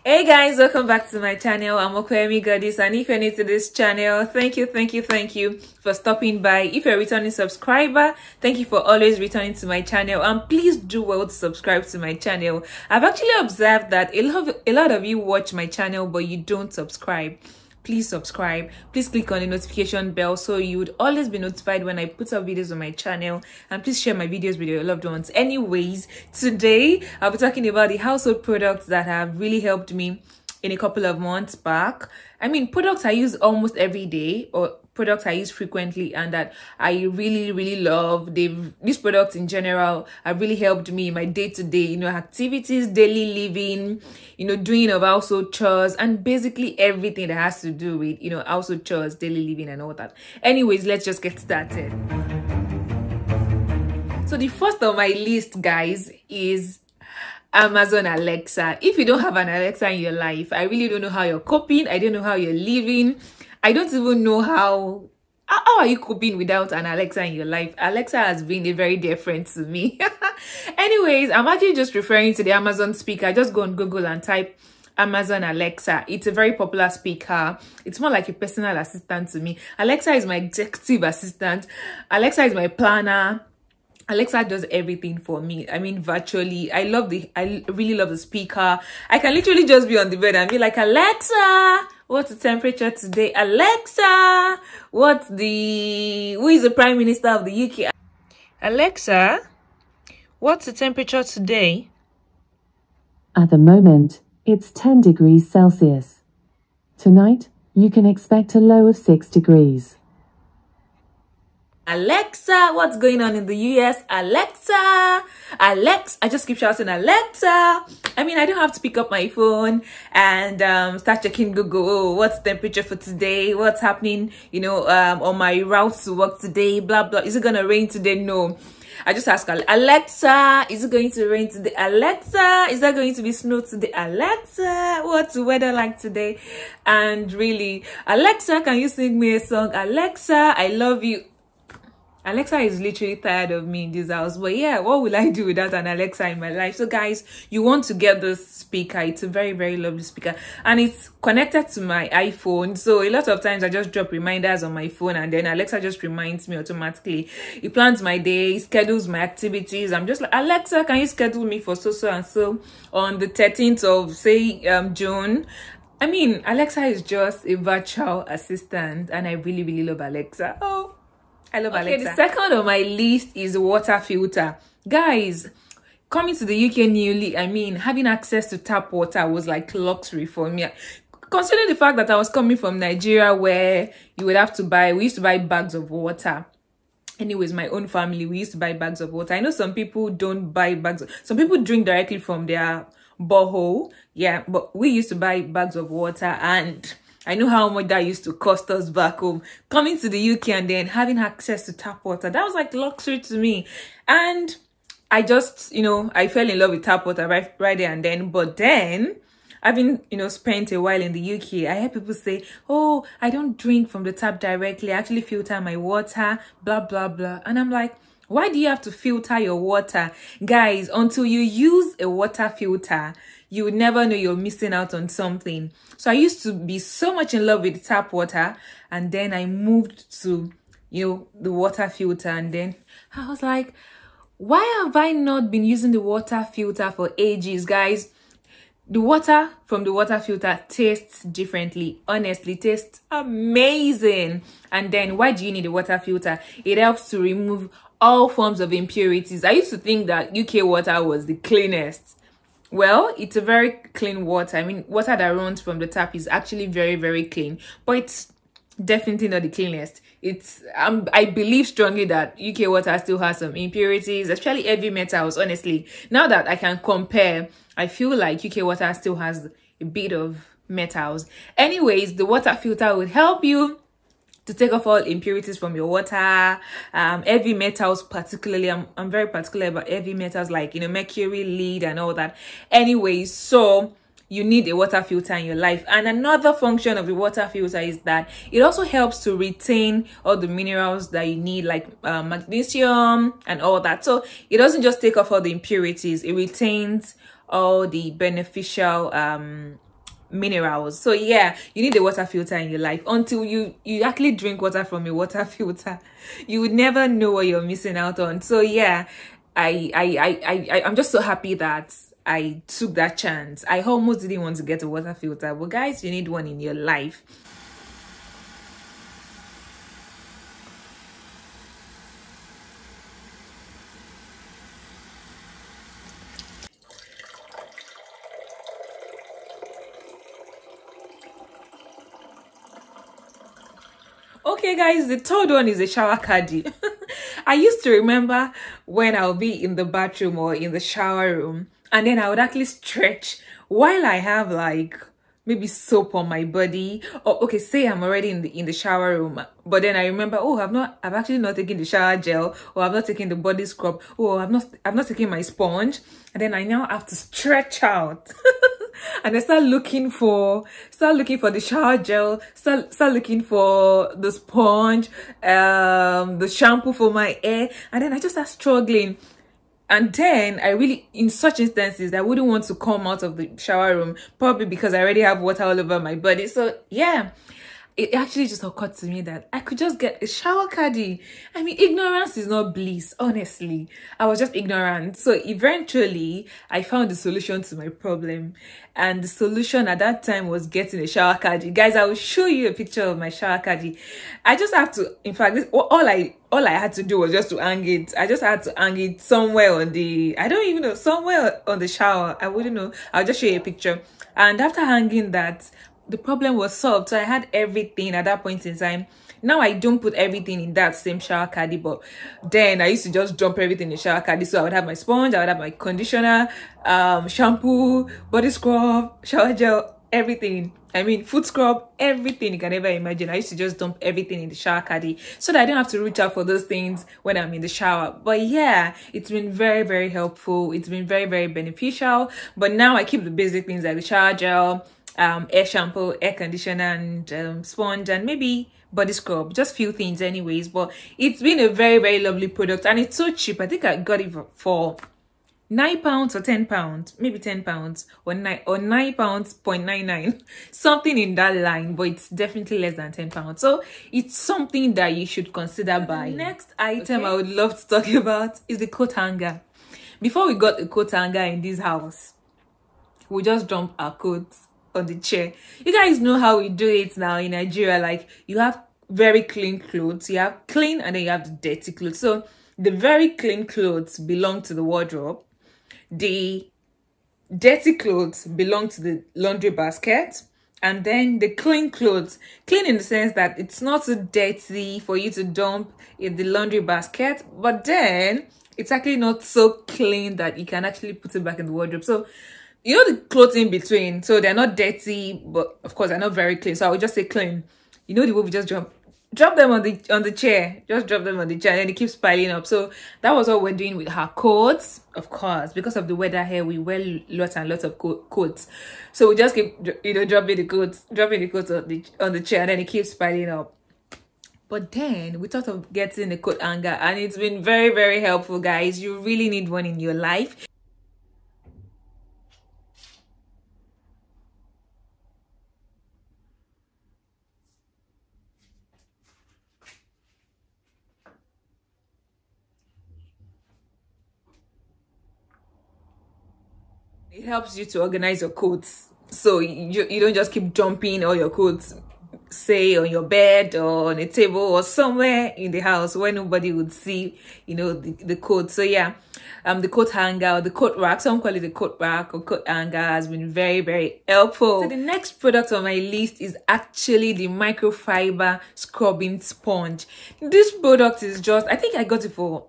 Hey guys, welcome back to my channel. I'm Okwemi Goddess, and if you're new to this channel, thank you for stopping by. If you're a returning subscriber, thank you for always returning to my channel, and please do well to subscribe to my channel. I've actually observed that a lot of you watch my channel but you don't subscribe. Please subscribe. Please click on the notification bell so you would always be notified when I put up videos on my channel, and please share my videos with your loved ones. Anyways, today I'll be talking about the household products that have really helped me in a couple of months back. I mean, products I use almost every day, or products I use frequently, and that I really love. These products in general have really helped me in my day-to-day, activities, daily living, doing of household chores, and basically everything that has to do with, household chores, daily living, and all that. Anyways, let's just get started. So the first on my list, guys, is Amazon Alexa. If you don't have an Alexa in your life, I really don't know how you're coping. I don't know how you're living. I don't even know how are you coping without an Alexa in your life. Alexa has been a very dear friend to me. Anyways, I'm actually just referring to the Amazon speaker. Just go on Google and type Amazon Alexa. It's a very popular speaker. It's more like a personal assistant to me. Alexa is my executive assistant. Alexa is my planner. Alexa does everything for me. I mean, virtually. I really love the speaker. I can literally just be on the bed and be like, Alexa, what's the temperature today? Alexa, who is the Prime Minister of the UK? Alexa, what's the temperature today? At the moment, it's 10 degrees Celsius. Tonight, you can expect a low of 6 degrees. Alexa, what's going on in the US? Alexa, I just keep shouting Alexa. I mean, I don't have to pick up my phone and start checking Google. Oh, what's the temperature for today? What's happening, on my route to work today? Blah, blah. Is it going to rain today? No. I just ask Alexa, is it going to rain today? Alexa, is there going to be snow today? Alexa, what's the weather like today? And really, Alexa, can you sing me a song? Alexa, I love you. Alexa is literally tired of me in this house. But yeah, what will I do without an Alexa in my life? So guys, you want to get this speaker. It's a very lovely speaker, and it's connected to my iPhone. So a lot of times I just drop reminders on my phone, and then Alexa just reminds me automatically. It plans my day, schedules my activities. I'm just like, Alexa, can you schedule me for so and so on the 13th of say June? I mean, Alexa is just a virtual assistant, and I really love Alexa. Oh, I love Alexa. The second on my list is water filter. Guys, coming to the UK newly, I mean, having access to tap water was like luxury for me. Considering the fact that I was coming from Nigeria, where we used to buy bags of water. Anyways, my own family, we used to buy bags of water. I know some people don't buy bags. Some people drink directly from their borehole. Yeah, but we used to buy bags of water, and I know how much that used to cost us back home. Coming to the UK and then having access to tap water, that was like luxury to me. And I just, I fell in love with tap water right there and then. But then, having, spent a while in the UK, I hear people say, oh, I don't drink from the tap directly. I actually filter my water, blah, blah, blah. And I'm like, why do you have to filter your water? Guys, until you use a water filter, you would never know you're missing out on something. So I used to be so much in love with tap water, and then I moved to, the water filter, and then I was like, why have I not been using the water filter for ages, guys? The water from the water filter tastes differently. Honestly, tastes amazing. And then why do you need a water filter? It helps to remove all forms of impurities. I used to think that UK water was the cleanest. Well, it's a very clean water. I mean, water that runs from the tap is actually very clean, but it's definitely not the cleanest. I believe strongly that UK water still has some impurities, especially heavy metals. Honestly, now that I can compare, I feel like UK water still has a bit of metals. Anyways, the water filter would help you to take off all impurities from your water, heavy metals particularly. I'm very particular about heavy metals like, mercury, lead, and all that. Anyways, so you need a water filter in your life. And another function of the water filter is that it also helps to retain all the minerals that you need, like magnesium and all that. So it doesn't just take off all the impurities, it retains all the beneficial minerals. So yeah, you need a water filter in your life. Until you actually drink water from a water filter, you would never know what you're missing out on. So yeah, I'm just so happy that I took that chance. I almost didn't want to get a water filter, but guys, you need one in your life. Okay guys, the third one is a shower caddy. I used to remember when I'll be in the bathroom or in the shower room, and then I would actually stretch while I have like maybe soap on my body. Or okay, say I'm already in the shower room, but then I remember, oh, I've actually not taken the shower gel, or I've not taken the body scrub, or I've not taken my sponge, and then I now have to stretch out. And I start looking for the shower gel, start looking for the sponge, the shampoo for my hair, and then I just start struggling. And then I really, in such instances, I wouldn't want to come out of the shower room, probably because I already have water all over my body. So yeah, it actually just occurred to me that I could just get a shower caddy. I mean, ignorance is not bliss, honestly. I was just ignorant. So eventually, I found the solution to my problem. And the solution at that time was getting a shower caddy. Guys, I will show you a picture of my shower caddy. I just have to, in fact, all I had to do was just to hang it. I just had to hang it somewhere on the, I don't even know, somewhere on the shower. I wouldn't know. I'll just show you a picture. And after hanging that, the problem was solved. So I had everything at that point in time. Now I don't put everything in that same shower caddy, but then I used to just dump everything in the shower caddy. So I would have my sponge, I would have my conditioner, shampoo, body scrub, shower gel, everything. I mean, foot scrub, everything you can ever imagine. I used to just dump everything in the shower caddy so that I don't have to reach out for those things when I'm in the shower. But yeah, it's been very, very helpful. It's been very, very beneficial. But now I keep the basic things like the shower gel, air shampoo, air conditioner, and sponge, and maybe body scrub, just few things anyways. But it's been a very, very lovely product, and it's so cheap. I think I got it for £9 or £10, maybe £10, or £9.99, something in that line, but it's definitely less than £10. So it's something that you should consider buying. The next item I would love to talk about is the coat hanger. Before we got a coat hanger in this house, we just dump our coats on the chair. You guys know how we do it now in Nigeria. Like, you have very clean clothes, you have clean, and then you have the dirty clothes. So the very clean clothes belong to the wardrobe, the dirty clothes belong to the laundry basket, and then the clean clothes, clean in the sense that it's not so dirty for you to dump in the laundry basket, but then it's actually not so clean that you can actually put it back in the wardrobe. So you know, the clothes in between, so they're not dirty, but of course they're not very clean. So I would just say clean. You know, the way we just drop them on the chair, just drop them on the chair, and then it keeps piling up. So that was what we're doing with her coats. Of course, because of the weather here, we wear lots and lots of coats. So we just keep, you know, dropping the coats on the chair, and then it keeps piling up. But then we thought of getting a coat hanger, and it's been very, very helpful, guys. You really need one in your life. It helps you to organize your coats, so you don't just keep dumping all your coats, say on your bed or on a table or somewhere in the house where nobody would see, you know, the coat. So yeah, the coat hanger or the coat rack, some call it the coat rack or coat hanger, has been very, very helpful. So the next product on my list is actually the microfiber scrubbing sponge. This product is just, I think I got it for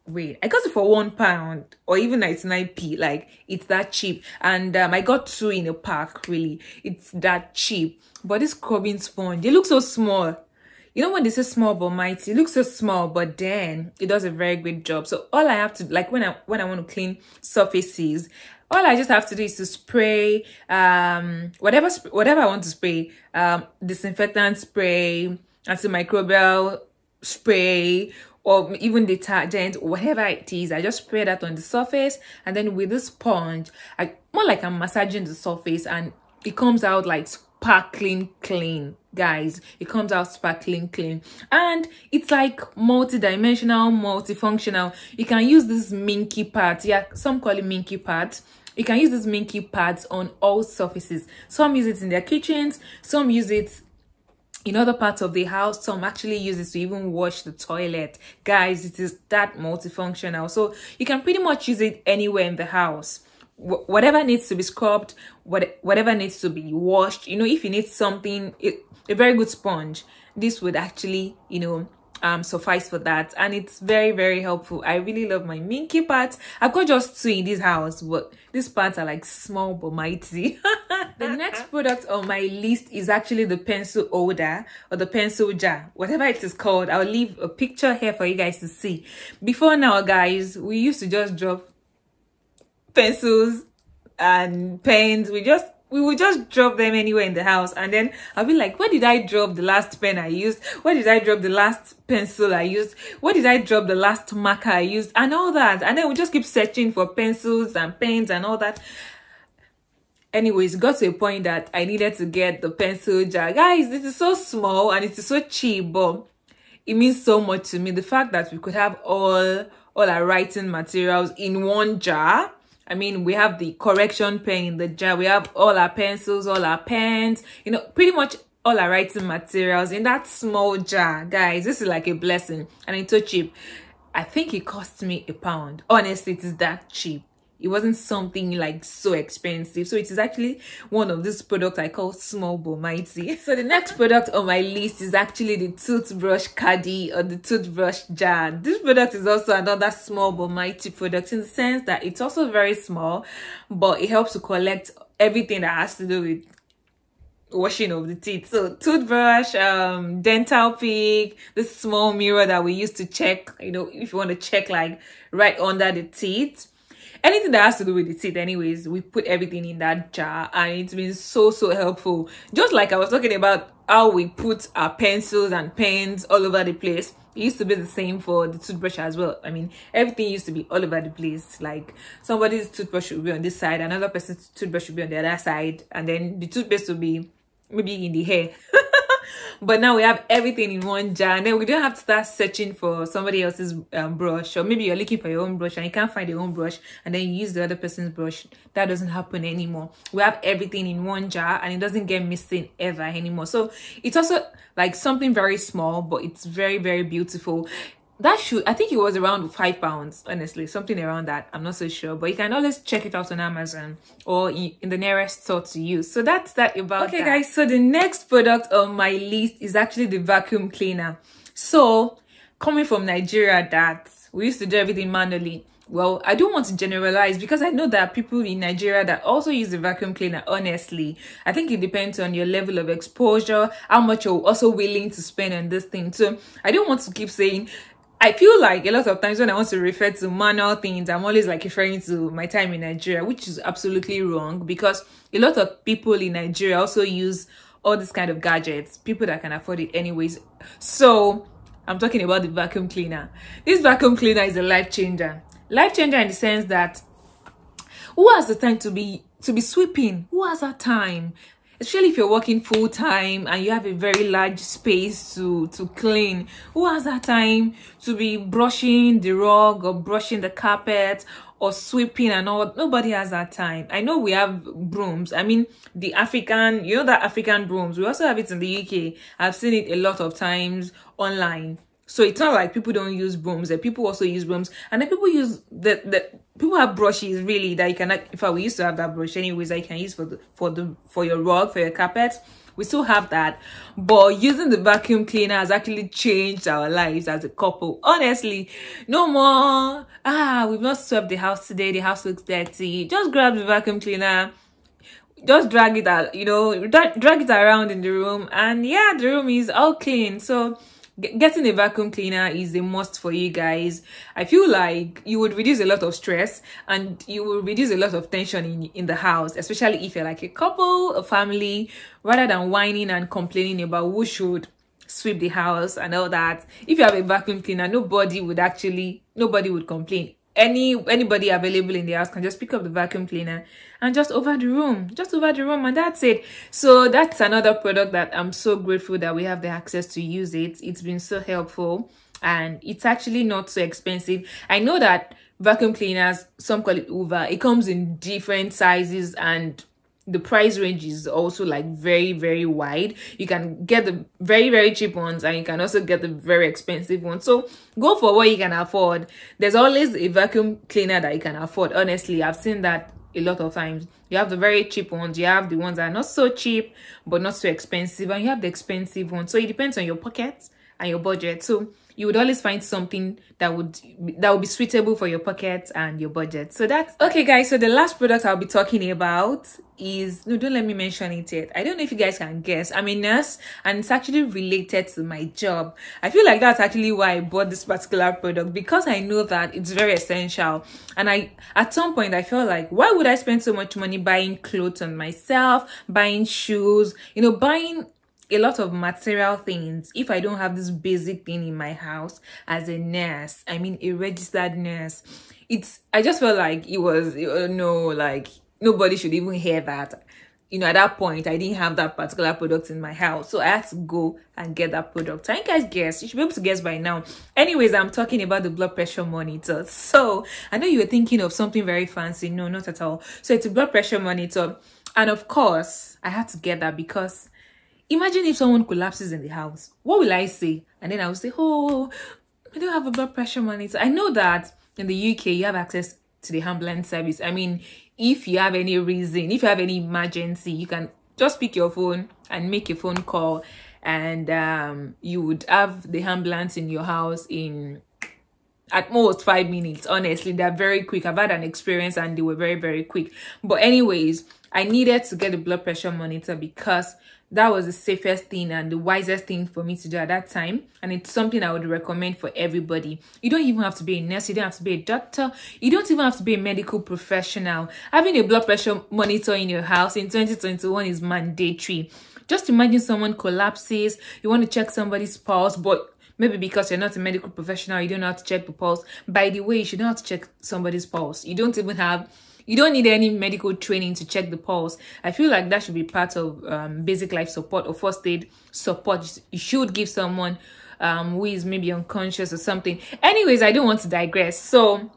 £1 or even 99p. Like, it's that cheap. And I got 2 in a pack. Really, it's that cheap. But this scrubbing sponge, they look so small. You know, when they say small but mighty, it looks so small, but then it does a very great job. So all I have to, like, when I want to clean surfaces, all I just have to do is to spray whatever I want to spray, disinfectant spray, antimicrobial spray, or even detergent, whatever it is. I just spray that on the surface, and then with the sponge, more like I'm massaging the surface, and it comes out like sparkling clean, guys. It comes out sparkling clean, and it's like multi-dimensional, multifunctional. You can use this minky pads. Yeah, some call it minky pads. You can use these minky pads on all surfaces. Some use it in their kitchens, some use it in other parts of the house, some actually use it to even wash the toilet. Guys, it is that multifunctional, so you can pretty much use it anywhere in the house. Whatever needs to be scrubbed, whatever needs to be washed, you know, if you need something, a very good sponge, this would actually, you know, suffice for that. And it's very, very helpful. I really love my minky parts. I've got just 2 in this house, but these parts are like small but mighty. The next product on my list is actually the pencil holder, or the pencil jar, whatever it is called. I'll leave a picture here for you guys to see. Before now, guys, we used to just drop pencils and pens. We would just drop them anywhere in the house, and then I'll be like, where did I drop the last pen I used? Where did I drop the last pencil I used? Where did I drop the last marker I used? And all that. And then we just keep searching for pencils and pens and all that. Anyways, it got to a point that I needed to get the pencil jar. Guys, this is so small and it is so cheap, but it means so much to me. The fact that we could have all our writing materials in one jar. I mean, we have the correction pen in the jar. We have all our pencils, all our pens, you know, pretty much all our writing materials in that small jar. Guys, this is like a blessing, and it's so cheap. I think it cost me £1. Honestly, it is that cheap. It wasn't something like so expensive. So it is actually one of these products I call small but mighty. So the next product on my list is actually the toothbrush caddy, or the toothbrush jar. This product is also another small but mighty product, in the sense that it's also very small, but it helps to collect everything that has to do with washing of the teeth. So toothbrush, dental pick, this small mirror that we use to check, you know, if you want to check like right under the teeth. Anything that has to do with the teeth, anyways, we put everything in that jar, and it's been so helpful. Just like I was talking about how we put our pencils and pens all over the place, it used to be the same for the toothbrush as well. I mean, everything used to be all over the place. Like, somebody's toothbrush would be on this side, another person's toothbrush would be on the other side, and then the toothpaste would be maybe in the hair. But now we have everything in one jar, and then we don't have to start searching for somebody else's brush, or maybe you're looking for your own brush and you can't find your own brush, and then you use the other person's brush. That doesn't happen anymore. We have everything in one jar, and it doesn't get missing ever anymore. So it's also like something very small, but it's very beautiful. That should, I think it was around £5, honestly, something around that. I'm not so sure, but you can always check it out on Amazon or in the nearest store to you. So that's that about that. Okay, guys, so the next product on my list is actually the vacuum cleaner. So coming from Nigeria, that we used to do everything manually. Well, I don't want to generalize, because I know that people in Nigeria that also use the vacuum cleaner. Honestly, I think it depends on your level of exposure, how much you're also willing to spend on this thing. So I don't want to keep saying, I feel like a lot of times when I want to refer to manual things, I'm always like referring to my time in Nigeria, which is absolutely wrong, because a lot of people in Nigeria also use all these kind of gadgets, people that can afford it anyways. So I'm talking about the vacuum cleaner. This vacuum cleaner is a life changer. Life changer in the sense that who has the time to be sweeping? Who has that time? Especially if you're working full-time and you have a very large space to clean. Who has that time to be brushing the rug or brushing the carpet or sweeping and all? Nobody has that time. I know we have brooms. I mean, the African, you know, that African brooms. We also have it in the UK. I've seen it a lot of times online. So it's not like people don't use brooms. People also use brooms, and then people use people have brushes really that you can. In fact, we used to have that brush anyways that you can use for your rug, for your carpet. We still have that, but using the vacuum cleaner has actually changed our lives as a couple. Honestly, no more we've not swept the house today, the house looks dirty. Just grab the vacuum cleaner, just drag it out, you know, drag it around in the room, and yeah, the room is all clean. So getting a vacuum cleaner is a must for you guys. I feel like you would reduce a lot of stress, and you will reduce a lot of tension in the house, especially if you're like a couple, a family, rather than whining and complaining about who should sweep the house and all that. If you have a vacuum cleaner, nobody would complain. anybody available in the house can just pick up the vacuum cleaner and just over the room, and that's it. So that's another product that I'm so grateful that we have the access to use it. It's been so helpful, and it's actually not so expensive. I know that vacuum cleaners, some call it Uber, it comes in different sizes, and the price range is also like very, very wide. You can get the very, very cheap ones, and you can also get the very expensive ones. So go for what you can afford. There's always a vacuum cleaner that you can afford. Honestly, I've seen that a lot of times. You have the very cheap ones, you have the ones that are not so cheap but not so expensive, and you have the expensive ones. So it depends on your pocket and your budget. So you would always find something that would be suitable for your pocket and your budget. So that's okay, guys. So the last product I'll be talking about is, no, don't let me mention it yet. I don't know if you guys can guess. I'm a nurse, and it's actually related to my job. I feel like that's actually why I bought this particular product, because I know that it's very essential. And at some point I felt like, why would I spend so much money buying clothes on myself, buying shoes, buying a lot of material things if I don't have this basic thing in my house as a nurse? I mean, a registered nurse. I just felt like like nobody should even hear that. At that point, I didn't have that particular product in my house, so I had to go and get that product. Can you guys guess? You should be able to guess by now. Anyways, I'm talking about the blood pressure monitor. So I know you were thinking of something very fancy. No, not at all. So it's a blood pressure monitor, and of course I had to get that because imagine if someone collapses in the house. What will I say? And then I will say, oh, I don't have a blood pressure monitor. I know that in the UK, you have access to the ambulance service. I mean, if you have any reason, if you have any emergency, you can just pick your phone and make a phone call, and you would have the ambulance in your house in at most 5 minutes. Honestly, they're very quick. I've had an experience and they were very, very quick. But anyways, I needed to get a blood pressure monitor because that was the safest thing and the wisest thing for me to do at that time. And it's something I would recommend for everybody. You don't even have to be a nurse. You don't have to be a doctor. You don't even have to be a medical professional. Having a blood pressure monitor in your house in 2021 is mandatory. Just imagine someone collapses. You want to check somebody's pulse, but maybe because you're not a medical professional, you don't know how to check the pulse. By the way, you should know how to check somebody's pulse. You don't need any medical training to check the pulse. I feel like that should be part of basic life support or first aid support. You should give someone who is maybe unconscious or something. Anyways, I don't want to digress. So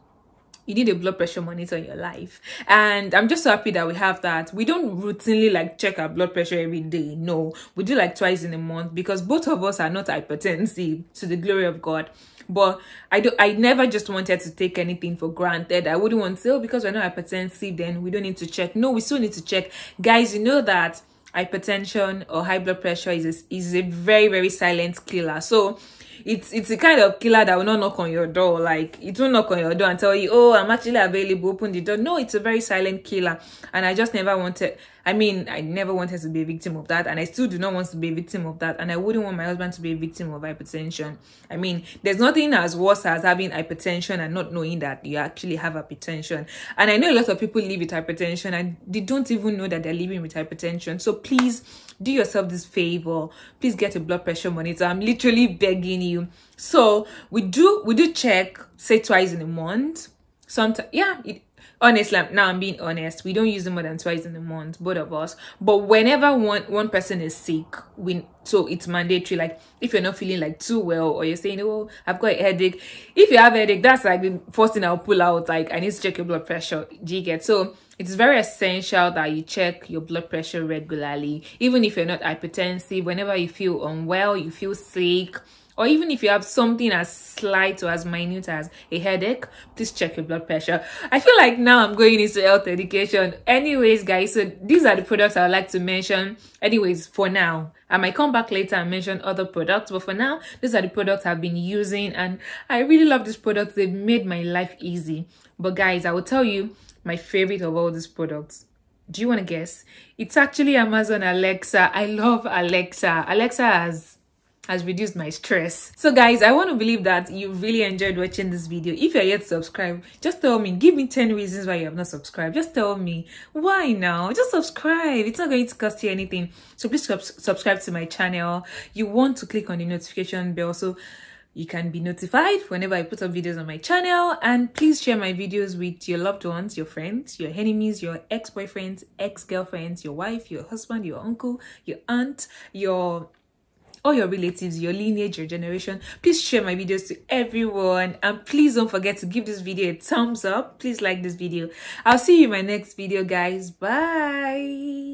you need a blood pressure monitor in your life, and I'm just so happy that we have that. We don't routinely like check our blood pressure every day. No, we do like twice in a month because both of us are not hypertensive, to the glory of God. But I never just wanted to take anything for granted. I wouldn't want to say, oh, because we're not hypertensive, then we don't need to check. No, we still need to check. Guys, you know that hypertension or high blood pressure is a very, very silent killer. So it's a kind of killer that will not knock on your door. Like, it won't knock on your door and tell you, oh, I'm actually available, open the door. No, it's a very silent killer. And I just never wanted, I never wanted to be a victim of that. And I still do not want to be a victim of that. And I wouldn't want my husband to be a victim of hypertension. I mean, there's nothing as worse as having hypertension and not knowing that you actually have hypertension. And I know a lot of people live with hypertension and they don't even know that they're living with hypertension. So please do yourself this favor. Please get a blood pressure monitor. I'm literally begging you. So we do check, say, twice in a month. Sometimes, yeah, honestly, now I'm being honest, we don't use it more than twice in a month, both of us. But whenever one person is sick, so it's mandatory. Like, if you're not feeling like too well, or you're saying, oh, I've got a headache. If you have a headache, that's like the first thing I'll pull out. Like, I need to check your blood pressure. Do you get? So it's very essential that you check your blood pressure regularly. Even if you're not hypertensive, whenever you feel unwell, you feel sick, or even if you have something as slight or as minute as a headache, please check your blood pressure. I feel like now I'm going into health education. Anyways, guys, so these are the products I would like to mention. Anyways, for now, I might come back later and mention other products, but for now, these are the products I've been using, and I really love these products. They've made my life easy. But guys, I will tell you my favorite of all these products. Do you want to guess? It's actually Amazon Alexa. I love Alexa. Alexa has reduced my stress. So guys, I want to believe that you really enjoyed watching this video. If you're yet to subscribe, just tell me. Give me 10 reasons why you have not subscribed. Just tell me why now. Just subscribe. It's not going to cost you anything. So please subscribe to my channel. You want to click on the notification bell. So you can be notified whenever I put up videos on my channel. And please share my videos with your loved ones, your friends, your enemies, your ex-boyfriends, ex-girlfriends, your wife, your husband, your uncle, your aunt, all your relatives, your lineage, your generation. Please share my videos to everyone, and please don't forget to give this video a thumbs up. Please like this video. I'll see you in my next video, guys. Bye.